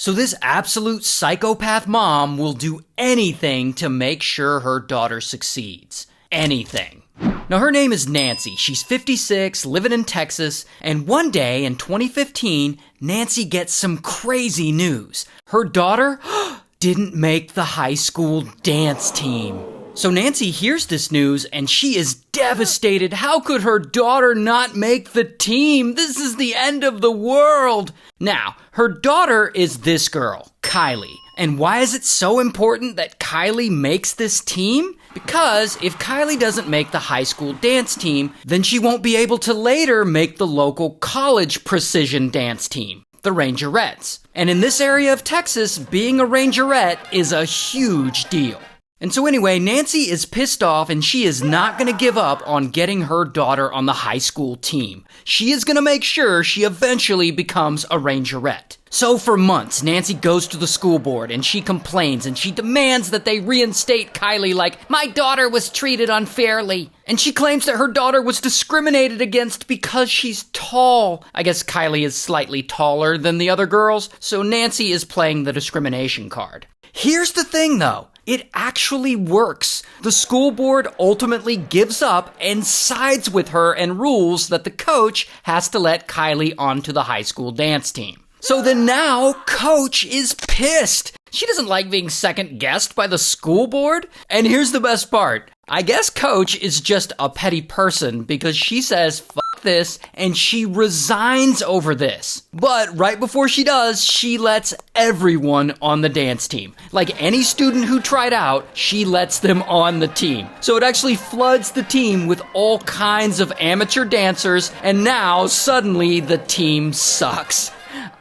So this absolute psychopath mom will do anything to make sure her daughter succeeds. Anything. Now her name is Nancy. She's 56, living in Texas, and one day in 2015, Nancy gets some crazy news. Her daughter didn't make the high school dance team. So Nancy hears this news and she is devastated. How could her daughter not make the team? This is the end of the world. Now, her daughter is this girl, Kylie. And why is it so important that Kylie makes this team? Because if Kylie doesn't make the high school dance team, then she won't be able to later make the local college precision dance team, the Rangerettes. And in this area of Texas, being a Rangerette is a huge deal. And so anyway, Nancy is pissed off and she is not going to give up on getting her daughter on the high school team. She is going to make sure she eventually becomes a Rangerette. So for months, Nancy goes to the school board and she complains and she demands that they reinstate Kylie like, my daughter was treated unfairly. And she claims that her daughter was discriminated against because she's tall. I guess Kylie is slightly taller than the other girls, so Nancy is playing the discrimination card. Here's the thing though. It actually works. The school board ultimately gives up and sides with her and rules that the coach has to let Kylie onto the high school dance team. So then now, Coach is pissed. She doesn't like being second-guessed by the school board. And here's the best part. I guess Coach is just a petty person because she says, fuck this, and she resigns over this. But right before she does, she lets everyone on the dance team. Like any student who tried out, she lets them on the team. So it actually floods the team with all kinds of amateur dancers, and now suddenly the team sucks.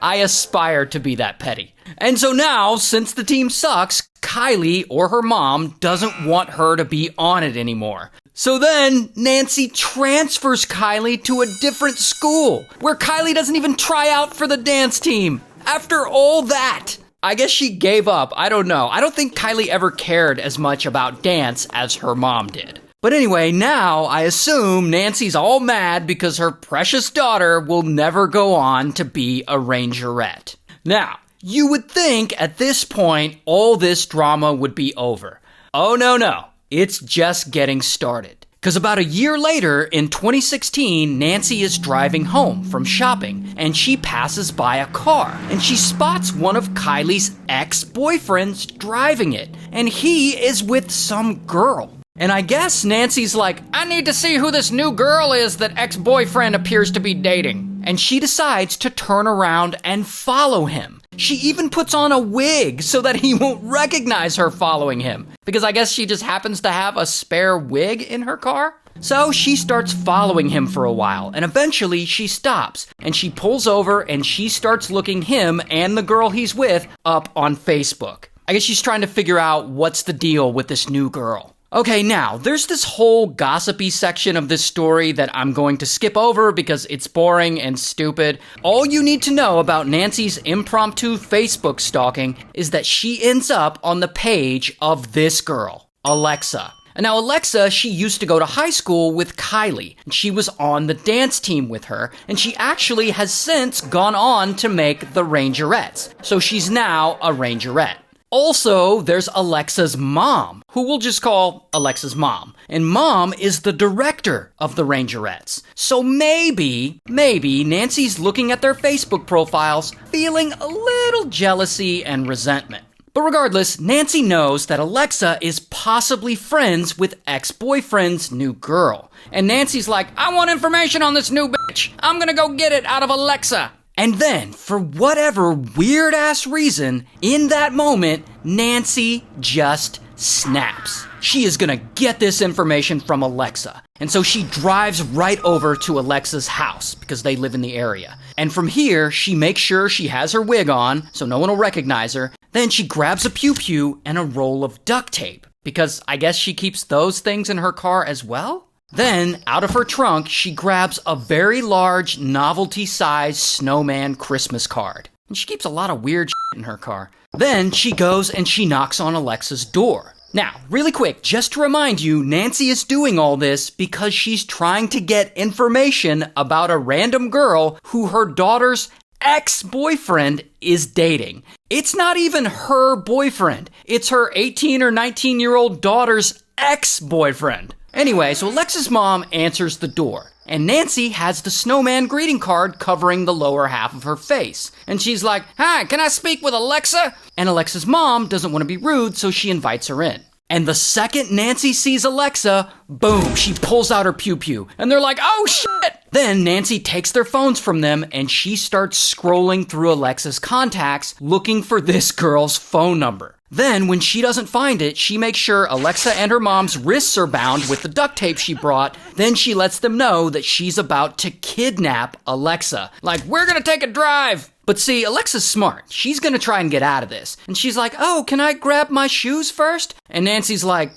I aspire to be that petty. And so now, since the team sucks, Kylie or her mom doesn't want her to be on it anymore. So then, Nancy transfers Kylie to a different school, where Kylie doesn't even try out for the dance team. After all that, I guess she gave up. I don't know. I don't think Kylie ever cared as much about dance as her mom did. But anyway, now I assume Nancy's all mad because her precious daughter will never go on to be a Rangerette. Now, you would think at this point all this drama would be over. Oh no, it's just getting started. Because about a year later, in 2016, Nancy is driving home from shopping and she passes by a car and she spots one of Kylie's ex-boyfriends driving it, and he is with some girl. And I guess Nancy's like, I need to see who this new girl is that ex-boyfriend appears to be dating. And she decides to turn around and follow him. She even puts on a wig so that he won't recognize her following him. Because I guess she just happens to have a spare wig in her car. So she starts following him for a while, and eventually she stops, and she pulls over and she starts looking him and the girl he's with up on Facebook. I guess she's trying to figure out what's the deal with this new girl. Okay, now, there's this whole gossipy section of this story that I'm going to skip over because it's boring and stupid. All you need to know about Nancy's impromptu Facebook stalking is that she ends up on the page of this girl, Alexa. And now Alexa, she used to go to high school with Kylie, and she was on the dance team with her, and she actually has since gone on to make the Rangerettes. So she's now a Rangerette. Also, there's Alexa's mom, who we'll just call Alexa's mom. And mom is the director of the Rangerettes. So maybe Nancy's looking at their Facebook profiles, feeling a little jealousy and resentment. But regardless, Nancy knows that Alexa is possibly friends with ex-boyfriend's new girl. And Nancy's like, I want information on this new bitch. I'm gonna go get it out of Alexa. And then, for whatever weird-ass reason, in that moment, Nancy just snaps. She is gonna get this information from Alexa. And so she drives right over to Alexa's house, because they live in the area. And from here, she makes sure she has her wig on, so no one will recognize her. Then she grabs a pew-pew and a roll of duct tape, because I guess she keeps those things in her car as well? Then, out of her trunk, she grabs a very large, novelty-sized snowman Christmas card. And she keeps a lot of weird shit in her car. Then, she goes and she knocks on Alexa's door. Now, really quick, just to remind you, Nancy is doing all this because she's trying to get information about a random girl who her daughter's ex-boyfriend is dating. It's not even her boyfriend. It's her 18 or 19-year-old daughter's ex-boyfriend. Anyway, so Alexa's mom answers the door. And Nancy has the snowman greeting card covering the lower half of her face. And she's like, "Hi, can I speak with Alexa?" And Alexa's mom doesn't want to be rude, so she invites her in. And the second Nancy sees Alexa, boom, she pulls out her pew-pew. And they're like, "Oh, shit!" Then Nancy takes their phones from them and she starts scrolling through Alexa's contacts looking for this girl's phone number. Then, when she doesn't find it, she makes sure Alexa and her mom's wrists are bound with the duct tape she brought. Then she lets them know that she's about to kidnap Alexa. Like, "We're gonna take a drive." But see, Alexa's smart. She's gonna try and get out of this. And she's like, "Oh, can I grab my shoes first?" And Nancy's like,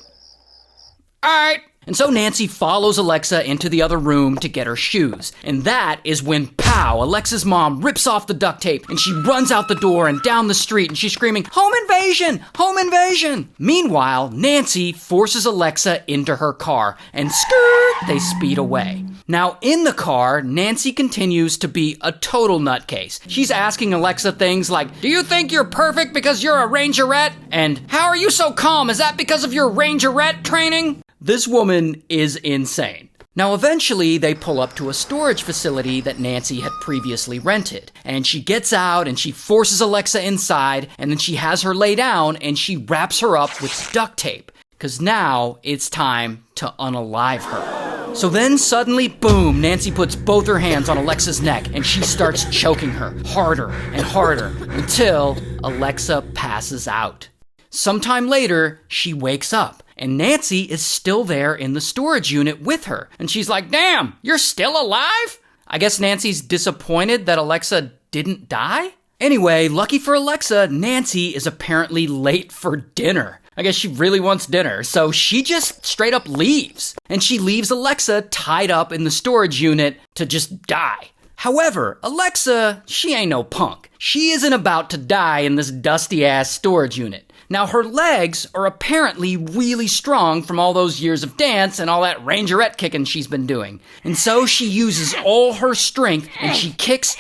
"All right." And so Nancy follows Alexa into the other room to get her shoes. And that is when, pow, Alexa's mom rips off the duct tape and she runs out the door and down the street and she's screaming, "Home invasion! Home invasion!" Meanwhile, Nancy forces Alexa into her car and skirt, they speed away. Now, in the car, Nancy continues to be a total nutcase. She's asking Alexa things like, "Do you think you're perfect because you're a rangerette?" And "How are you so calm? Is that because of your rangerette training?" This woman is insane. Now, eventually, they pull up to a storage facility that Nancy had previously rented. And she gets out and she forces Alexa inside, and then she has her lay down and she wraps her up with duct tape. Because now it's time to unalive her. So then suddenly, boom, Nancy puts both her hands on Alexa's neck and she starts choking her harder and harder until Alexa passes out. Sometime later, she wakes up. And Nancy is still there in the storage unit with her. And she's like, "Damn, you're still alive?" I guess Nancy's disappointed that Alexa didn't die? Anyway, lucky for Alexa, Nancy is apparently late for dinner. I guess she really wants dinner, so she just straight up leaves. And she leaves Alexa tied up in the storage unit to just die. However, Alexa, she ain't no punk. She isn't about to die in this dusty-ass storage unit. Now, her legs are apparently really strong from all those years of dance and all that rangerette kicking she's been doing. And so she uses all her strength and she kicks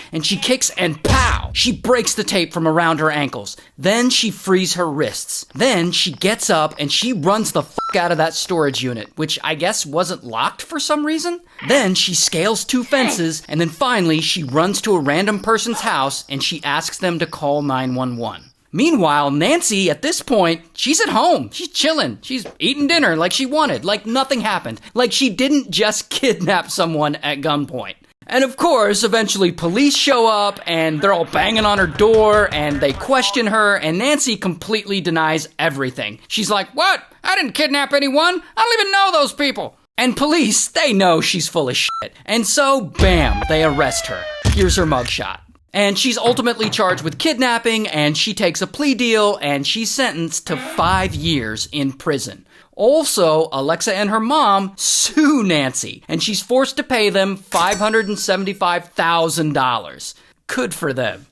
and pow! She breaks the tape from around her ankles. Then she frees her wrists. Then she gets up and she runs the fuck out of that storage unit, which I guess wasn't locked for some reason. Then she scales 2 fences and then finally she runs to a random person's house and she asks them to call 911. Meanwhile, Nancy, at this point, she's at home. She's chilling. She's eating dinner like she wanted, like nothing happened. Like she didn't just kidnap someone at gunpoint. And of course, eventually police show up and they're all banging on her door and they question her and Nancy completely denies everything. She's like, "What? I didn't kidnap anyone. I don't even know those people." And police, they know she's full of shit. And so, bam, they arrest her. Here's her mugshot. And she's ultimately charged with kidnapping, and she takes a plea deal, and she's sentenced to 5 years in prison. Also, Alexa and her mom sue Nancy, and she's forced to pay them $575,000. Good for them.